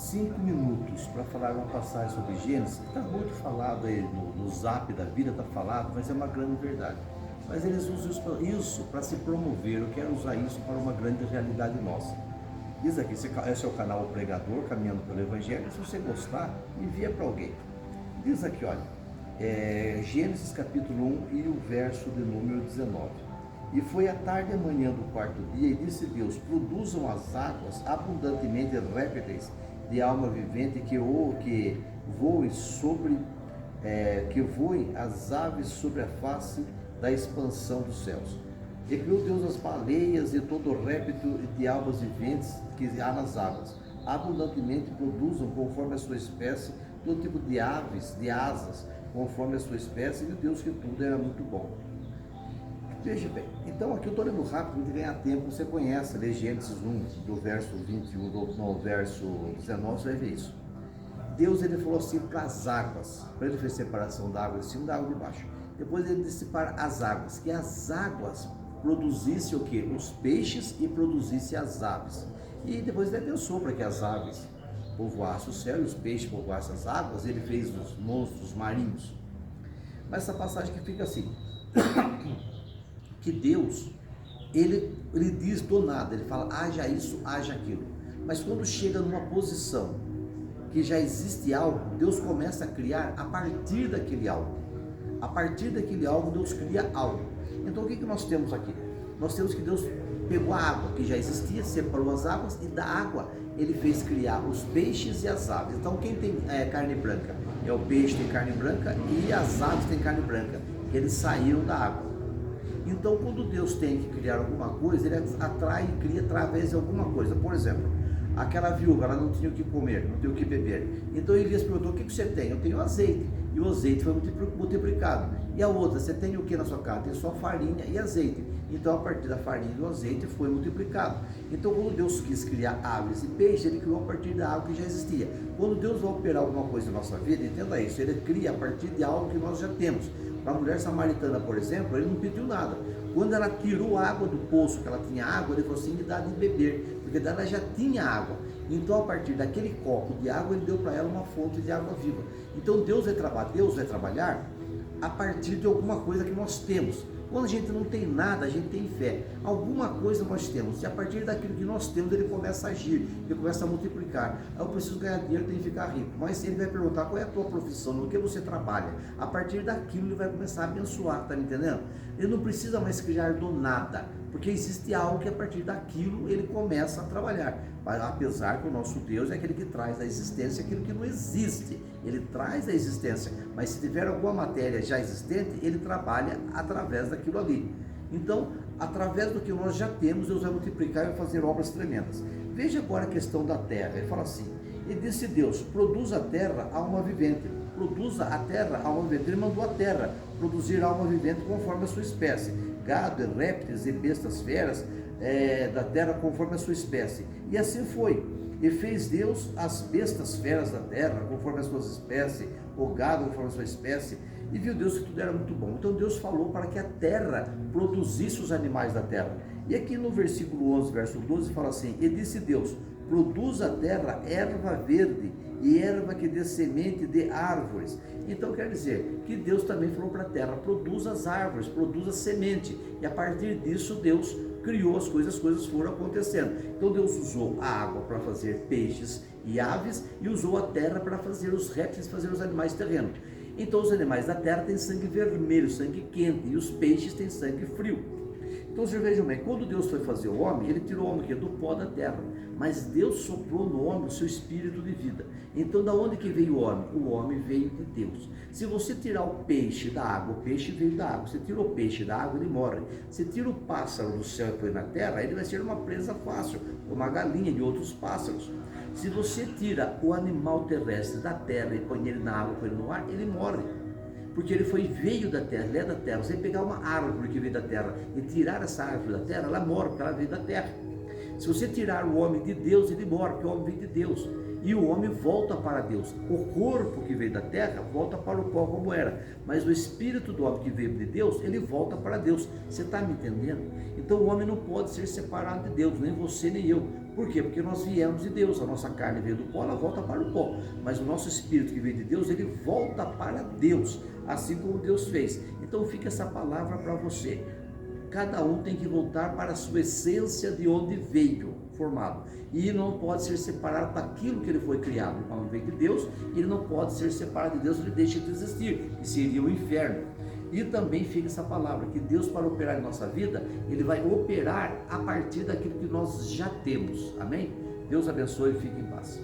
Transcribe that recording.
5 minutos para falar uma passagem sobre Gênesis, que está muito falado aí no Zap da vida, está falado, mas é uma grande verdade. Mas eles usam isso para se promover. Eu quero usar isso para uma grande realidade nossa. Diz aqui, esse é o canal O Pregador, Caminhando pelo Evangelho. Se você gostar, envia para alguém. Diz aqui, olha, Gênesis capítulo 1 e o verso de número 19. E foi a tarde e a manhã do quarto dia, e disse Deus: produzam as águas abundantemente répteis de alma vivente que voem que voem as aves sobre a face da expansão dos céus. E criou Deus as baleias e todo o réptil de almas viventes que há nas águas. Abundantemente produzam, conforme a sua espécie, todo tipo de aves, de asas, conforme a sua espécie, e Deus que tudo era muito bom. Veja bem, então aqui eu estou lendo rápido de ganhar tempo. Você conhece, lê Gênesis 1, do verso 21 no verso 19, você vai ver isso. Deus ele falou assim para as águas, para ele fazer separação da água de cima e da água de baixo. Depois ele disse para as águas, que as águas produzissem o quê? Os peixes e produzissem as aves. E depois ele pensou para que as aves povoassem o céu e os peixes povoassem as águas. Ele fez os monstros marinhos. Mas essa passagem que fica assim, que Deus, ele diz do nada, ele fala, haja isso, haja aquilo. Mas quando chega numa posição que já existe algo, Deus começa a criar a partir daquele algo. A partir daquele algo, Deus cria algo. Então o que nós temos aqui? Nós temos que Deus pegou a água que já existia, separou as águas, e da água ele fez criar os peixes e as aves. Então quem tem carne branca? É o peixe tem carne branca e as aves têm carne branca. Eles saíram da água. Então quando Deus tem que criar alguma coisa, ele atrai e cria através de alguma coisa. Por exemplo, aquela viúva, ela não tinha o que comer, não tinha o que beber. Então Elias perguntou: o que você tem? Eu tenho azeite. E o azeite foi multiplicado. E a outra, você tem o que na sua casa? Tem só farinha e azeite. Então a partir da farinha e do azeite foi multiplicado. Então quando Deus quis criar aves e peixes, ele criou a partir da água que já existia. Quando Deus vai operar alguma coisa na nossa vida, entenda isso, ele cria a partir de algo que nós já temos. Para a mulher samaritana, por exemplo, ele não pediu nada. Quando ela tirou a água do poço, que ela tinha água, ele falou assim: me dá de beber, porque dela já tinha água. Então a partir daquele copo de água, ele deu para ela uma fonte de água viva. Então Deus vai trabalhar a partir de alguma coisa que nós temos. Quando a gente não tem nada, a gente tem fé. Alguma coisa nós temos, e a partir daquilo que nós temos, ele começa a agir, ele começa a multiplicar. Eu preciso ganhar dinheiro, tenho que ficar rico. Mas ele vai perguntar: qual é a tua profissão, no que você trabalha? A partir daquilo ele vai começar a abençoar, tá me entendendo? Ele não precisa mais criar do nada, porque existe algo que a partir daquilo ele começa a trabalhar. Mas, apesar que o nosso Deus é aquele que traz à existência aquilo que não existe, ele traz à existência, mas se tiver alguma matéria já existente, ele trabalha através daquilo ali. Então, através do que nós já temos, Deus vai multiplicar e vai fazer obras tremendas. Veja agora a questão da terra. Ele fala assim: e disse Deus: produza a terra alma vivente. Produza a terra alma vivente. Ele mandou a terra produzir alma vivente conforme a sua espécie, gado, répteis e bestas feras da terra conforme a sua espécie. E assim foi. E fez Deus as bestas feras da terra conforme as suas espécies, o gado conforme a sua espécie. E viu Deus que tudo era muito bom. Então Deus falou para que a terra produzisse os animais da terra. E aqui no versículo 11, verso 12, fala assim: e disse Deus: produz a terra erva verde e erva que dê semente de árvores. Então quer dizer que Deus também falou para a terra: produza as árvores, produza semente. E a partir disso Deus criou as coisas foram acontecendo. Então Deus usou a água para fazer peixes e aves, e usou a terra para fazer os répteis, fazer os animais terrenos. Então os animais da terra têm sangue vermelho, sangue quente, e os peixes têm sangue frio. Então vocês vejam bem, quando Deus foi fazer o homem, ele tirou o homem do pó da terra, mas Deus soprou no homem o seu espírito de vida. Então da onde que veio o homem? O homem veio de Deus. Se você tirar o peixe da água, o peixe veio da água. Se tira o peixe da água, ele morre. Se tira o pássaro do céu e põe na terra, ele vai ser uma presa fácil, uma galinha de outros pássaros. Se você tira o animal terrestre da terra e põe ele na água, põe ele no ar, ele morre. Porque ele veio da terra, ele é da terra. Você pegar uma árvore que veio da terra e tirar essa árvore da terra, ela morre, porque ela veio da terra. Se você tirar o homem de Deus, ele morre, porque o homem veio de Deus. e o homem volta para Deus. O corpo que veio da terra volta para o pó como era, mas o espírito do homem que veio de Deus, ele volta para Deus. Você está me entendendo? Então o homem não pode ser separado de Deus, nem você nem eu. Por quê? Porque nós viemos de Deus, a nossa carne veio do pó, ela volta para o pó, mas o nosso espírito que veio de Deus, ele volta para Deus, assim como Deus fez. Então fica essa palavra para você. Cada um tem que voltar para a sua essência, de onde veio, formado, e não pode ser separado daquilo que ele foi criado. Quando veio de Deus, ele não pode ser separado de Deus, ele deixa de existir, e seria o inferno. E também fica essa palavra, que Deus, para operar em nossa vida, ele vai operar a partir daquilo que nós já temos. Amém? Deus abençoe e fique em paz.